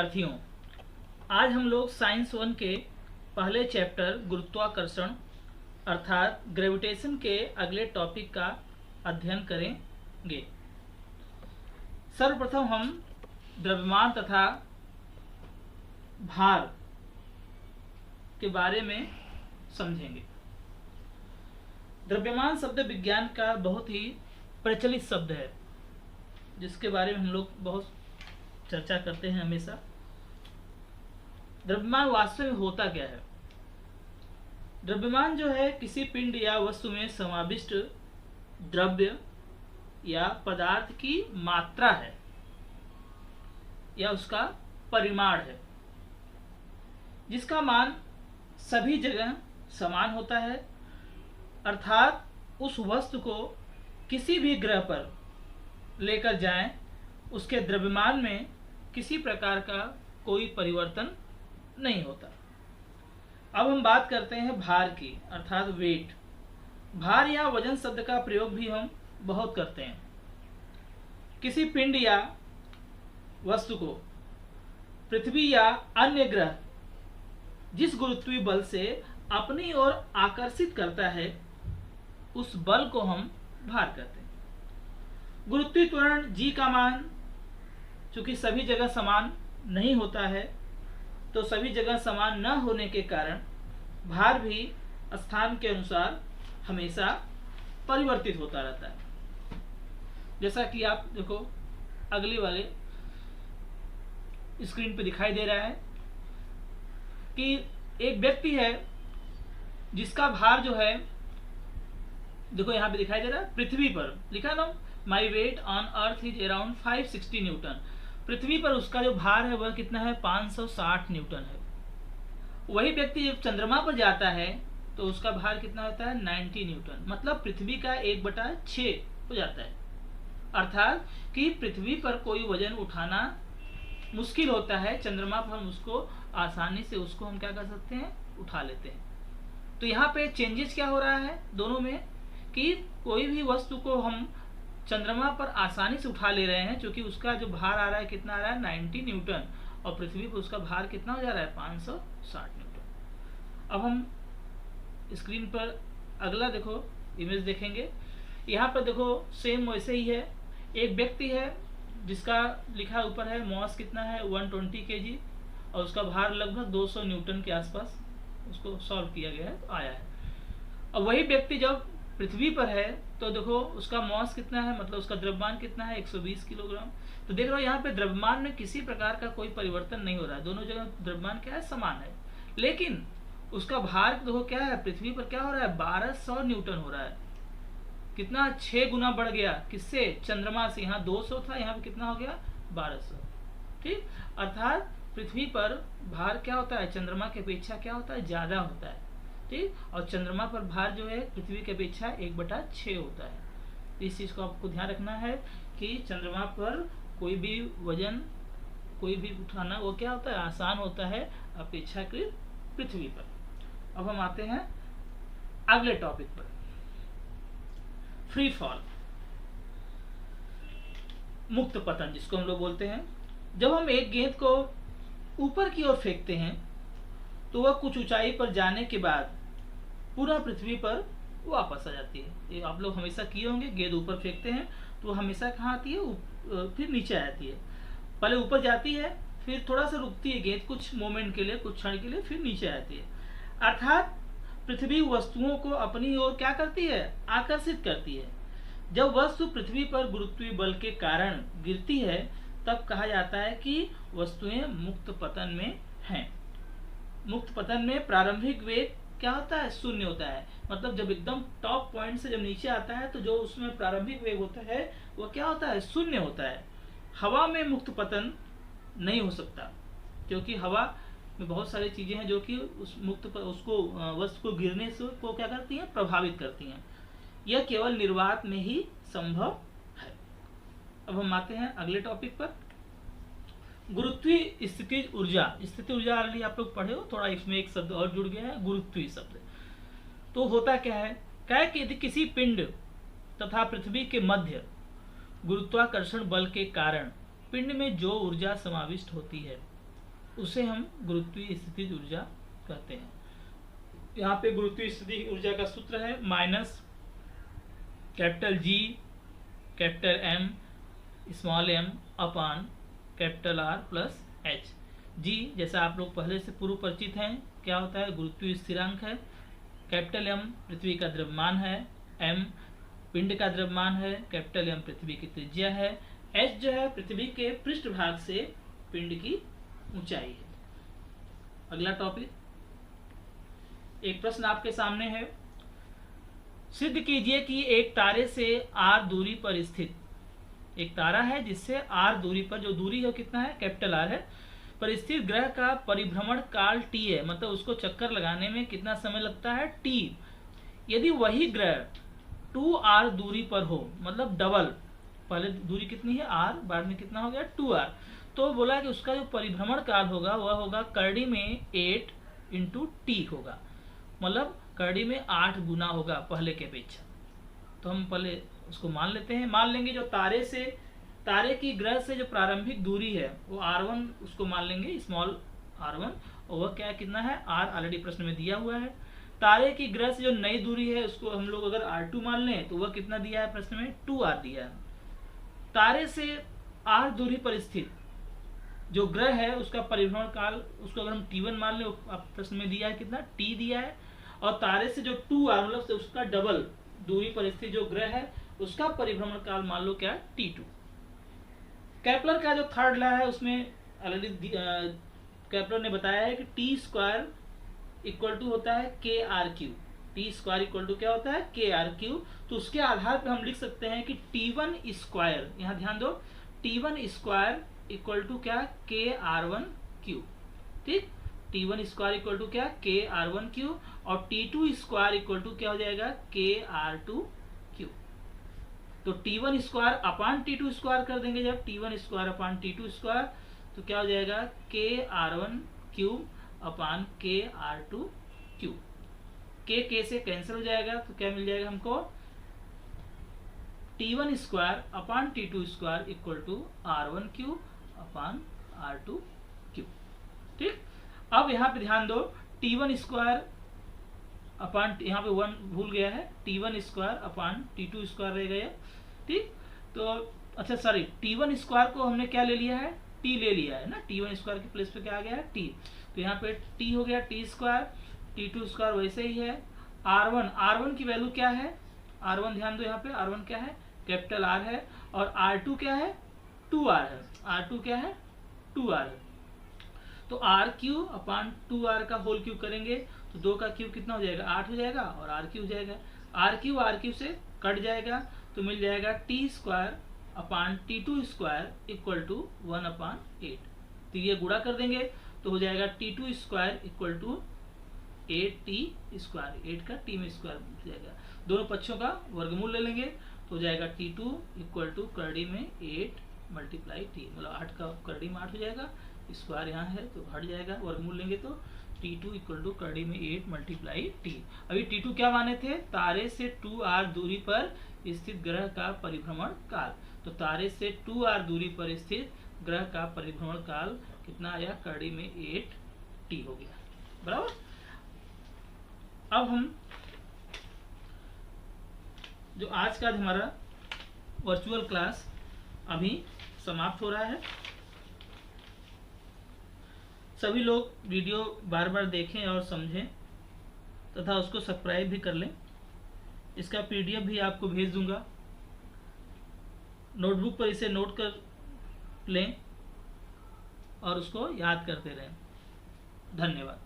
विद्यार्थियों, आज हम लोग साइंस 1 के पहले चैप्टर गुरुत्वाकर्षण अर्थात ग्रेविटेशन के अगले टॉपिक का अध्ययन करेंगे। सर्वप्रथम हम द्रव्यमान तथा भार के बारे में समझेंगे। द्रव्यमान शब्द विज्ञान का बहुत ही प्रचलित शब्द है, जिसके बारे में हम लोग बहुत चर्चा करते हैं हमेशा। द्रव्यमान वास्तव में होता क्या है? द्रव्यमान जो है किसी पिंड या वस्तु में समाविष्ट द्रव्य या पदार्थ की मात्रा है या उसका परिमाण है, जिसका मान सभी जगह समान होता है। अर्थात उस वस्तु को किसी भी ग्रह पर लेकर जाएं, उसके द्रव्यमान में किसी प्रकार का कोई परिवर्तन नहीं होता। अब हम बात करते हैं भार की, अर्थात वेट। भार या वजन शब्द का प्रयोग भी हम बहुत करते हैं। किसी पिंड या वस्तु को पृथ्वी या अन्य ग्रह जिस गुरुत्वीय बल से अपनी ओर आकर्षित करता है, उस बल को हम भार कहते हैं। गुरुत्वीय त्वरण जी का मान चूंकि सभी जगह समान नहीं होता है, तो सभी जगह समान न होने के कारण भार भी स्थान के अनुसार हमेशा परिवर्तित होता रहता है। जैसा कि आप देखो अगले वाले स्क्रीन पे दिखाई दे रहा है कि एक व्यक्ति है जिसका भार जो है, देखो यहाँ पे दिखाई दे रहा है, पृथ्वी पर लिखा ना, my weight on earth is around 560 newton. पृथ्वी पर उसका जो भार है वह कितना है? 560 न्यूटन है। वही व्यक्ति जब चंद्रमा पर जाता है तो उसका भार कितना होता है? 90 न्यूटन। मतलब पृथ्वी का 1/6 हो जाता है। अर्थात कि पृथ्वी पर कोई वजन उठाना मुश्किल होता है, चंद्रमा पर हम उसको आसानी से उसको हम क्या कर सकते हैं? उठा लेते हैं। तो यहाँ पे चेंजेस क्या हो रहा है दोनों में, कि कोई भी वस्तु को हम चंद्रमा पर आसानी से उठा ले रहे हैं, क्योंकि उसका जो भार आ रहा है कितना आ रहा है? 90 न्यूटन, और पृथ्वी पर उसका भार कितना हो जा रहा है? 560 न्यूटन। अब हम स्क्रीन पर अगला देखो इमेज देखेंगे। यहाँ पर देखो सेम वैसे ही है। एक व्यक्ति है जिसका लिखा ऊपर है मॉस कितना है? 120 kg, और उसका भार लगभग 200 न्यूटन के आसपास उसको सॉल्व किया गया है, आया है। और वही व्यक्ति जब पृथ्वी पर है तो देखो उसका मॉस कितना है, मतलब उसका द्रव्यमान कितना है? 120 किलोग्राम। तो देख रहे हो यहाँ पे द्रव्यमान में किसी प्रकार का कोई परिवर्तन नहीं हो रहा है, दोनों जगह द्रव्यमान क्या है? समान है। लेकिन उसका भार देखो क्या है? पृथ्वी पर क्या हो रहा है? 1200 न्यूटन हो रहा है। कितना? 6 गुना बढ़ गया। किससे? चंद्रमा से। यहाँ 200 था, यहाँ पे कितना हो गया? 1200। ठीक, अर्थात पृथ्वी पर भार क्या होता है? चंद्रमा की अपेक्षा क्या होता है? ज्यादा होता है। ठीक, और चंद्रमा पर भार जो है पृथ्वी की अपेक्षा 1/6 होता है। इस चीज को आपको ध्यान रखना है कि चंद्रमा पर कोई भी वजन कोई भी उठाना वो क्या होता है? आसान होता है अपेक्षाकृत पृथ्वी पर। अब हम आते हैं अगले टॉपिक पर, फ्री फॉल, मुक्त पतन जिसको हम लोग बोलते हैं। जब हम एक गेंद को ऊपर की ओर फेंकते हैं तो वह कुछ ऊंचाई पर जाने के बाद पुनः पृथ्वी पर वापस आ जाती है। ये आप लोग हमेशा किए होंगे, गेंद ऊपर फेंकते हैं तो हमेशा कहाँ आती है? फिर नीचे आती है। पहले ऊपर जाती है, फिर थोड़ा सा रुकती है गेंद कुछ मोमेंट के लिए, कुछ क्षण के लिए, फिर नीचे आती है। अर्थात पृथ्वी वस्तुओं को अपनी ओर क्या करती है? आकर्षित करती है। जब वस्तु पृथ्वी पर गुरुत्वीय बल के कारण गिरती है तब कहा जाता है कि वस्तुएं मुक्त पतन में हैं। मुक्त पतन में प्रारंभिक वेग क्या होता है? शून्य होता है। मतलब जब एकदम टॉप पॉइंट से जब नीचे आता है तो जो उसमें प्रारंभिक वेग होता है वो क्या होता है? शून्य होता है। हवा में मुक्त पतन नहीं हो सकता, क्योंकि हवा में बहुत सारी चीजें हैं जो कि उस उसको वस्तु को गिरने से को क्या करती हैं? प्रभावित करती हैं। यह केवल निर्वात में ही संभव है। अब हम आते हैं अगले टॉपिक पर, गुरुत्वीय स्थितिज ऊर्जा। स्थिति ऊर्जा ऑलरेडी आप लोग पढ़े हो, थोड़ा इसमें एक शब्द और जुड़ गया है, गुरुत्वीय शब्द। तो होता क्या है? क्या है कि यदि किसी पिंड तथा पृथ्वी के मध्य गुरुत्वाकर्षण बल के कारण पिंड में जो ऊर्जा समाविष्ट होती है उसे हम गुरुत्वीय स्थितिज ऊर्जा कहते हैं। यहाँ पे गुरुत्वीय स्थितिज ऊर्जा का सूत्र है minus capital G capital M small m upon capital R plus H। G जैसा आप लोग पहले से पूर्व परिचित हैं, क्या होता है, गुरुत्वीय स्थिरांक है। कैपिटल M पृथ्वी का द्रव्यमान है, M पिंड का द्रव्यमान है, कैपिटल M पृथ्वी की त्रिज्या है, H जो है पृथ्वी के पृष्ठभाग से पिंड की ऊंचाई है। अगला टॉपिक, एक प्रश्न आपके सामने है, सिद्ध कीजिए कि एक तारे से r दूरी पर स्थित, एक तारा है जिससे r दूरी पर, जो दूरी है कितना है, कैपिटल R है, पर स्थित ग्रह का परिभ्रमण काल t है, मतलब उसको चक्कर लगाने में कितना समय लगता है, t। यदि वही ग्रह 2r दूरी पर हो, मतलब डबल, पहले दूरी कितनी है r, बाद में कितना हो गया 2r, तो बोला कि उसका जो परिभ्रमण काल होगा वह होगा करड़ी में 8 × t होगा, मतलब करड़ी में 8 गुना होगा पहले के अपेक्षा। तो हम पहले उसको मान लेते हैं, मान लेंगे जो तारे की ग्रह से जो प्रारंभिक दूरी है वो r1, उसको मान लेंगे स्मॉल r1, और वह क्या कितना है, r ऑलरेडी प्रश्न में दिया हुआ है। तारे की ग्रह से जो नई दूरी है उसको हम लोग अगर r2 मान लें तो वह कितना दिया है प्रश्न में, 2r दिया है। तारे से r दूरी पर स्थित जो ग्रह है उसका परिभ्रमण काल, उसको अगर हम t1 मान लें, प्रश्न में दिया है कितना, t दिया है, और तारे से जो 2r मतलब उसका डबल दूरी पर स्थित जो ग्रह है उसका परिभ्रमण काल मान लो क्या, t2। केपलर का जो थर्ड लॉ है उसमें ऑलरेडी केपलर ने बताया है कि t² इक्वल टू होता है KR3, t² इक्वल टू क्या होता है, KR3। तो उसके आधार पर हम लिख सकते हैं कि t1², यहाँ ध्यान दो, t1² इक्वल टू क्या, KR1Q, ठीक, t1² इक्वल टू क्या, KR1Q, और t2² इक्वल टू क्या हो जाएगा, KR2Q। तो t1² अपान t2² कर देंगे, जब t1² अपान t2² तो क्या हो जाएगा, KR1Q अपान KR2Q। k से कैंसिल हो जाएगा तो क्या मिल जाएगा हमको, t1² upon t2² equal to R1Q upon R2Q, ठीक। अब यहाँ पे ध्यान दो, t1² अपान, यहाँ पे 1 भूल गया है, t1² अपान t2² रह गया, ठीक। तो अच्छा सॉरी, t1² को हमने क्या ले लिया है, t ले लिया है ना, t1² के प्लेस पे क्या आ गया है, t, तो यहाँ पे t हो गया t², t2² वैसे ही है। R1 की वैल्यू क्या है, R1 ध्यान दो, यहाँ पे R1 क्या है, कैपिटल R है, और R2 क्या है, 2R है, R2 क्या है, 2R है। तो RQ अपान 2R का होल क्यूब करेंगे तो 2 का क्यूब कितना हो जाएगा, 8 हो जाएगा, और RQ हो जाएगा, RQ से कट जाएगा तो मिल जाएगा t² upon t2² equal to 1/8। तो ये गुणा कर देंगे तो हो जाएगा t2² इक्वल टू 8t², 8 का t में स्क्वायर हो जाएगा, दोनों पक्षों का वर्गमूल ले लेंगे तो हो जाएगा t2 इक्वल टू करड़ी में 8 मल्टीप्लाई t, मतलब 8 का करड़ी में 8 हो जाएगा, स्क्वायर यहाँ है तो हट जाएगा, वर्गमूल लेंगे तो t2 इक्वल टू करड़ी में 8 मल्टीप्लाई t। अभी t2 क्या माने थे, तारे से 2r दूरी पर स्थित ग्रह का परिभ्रमण काल, तो तारे से 2r दूरी पर स्थित ग्रह का परिभ्रमण काल कितना आया, करड़ी में 8t हो गया, बराबर। अब हम जो आज का हमारा वर्चुअल क्लास अभी समाप्त हो रहा है, सभी लोग वीडियो बार बार देखें और समझें तथा उसको सब्सक्राइब भी कर लें। इसका PDF भी आपको भेज दूंगा, नोटबुक पर इसे नोट कर लें और उसको याद करते रहें। धन्यवाद।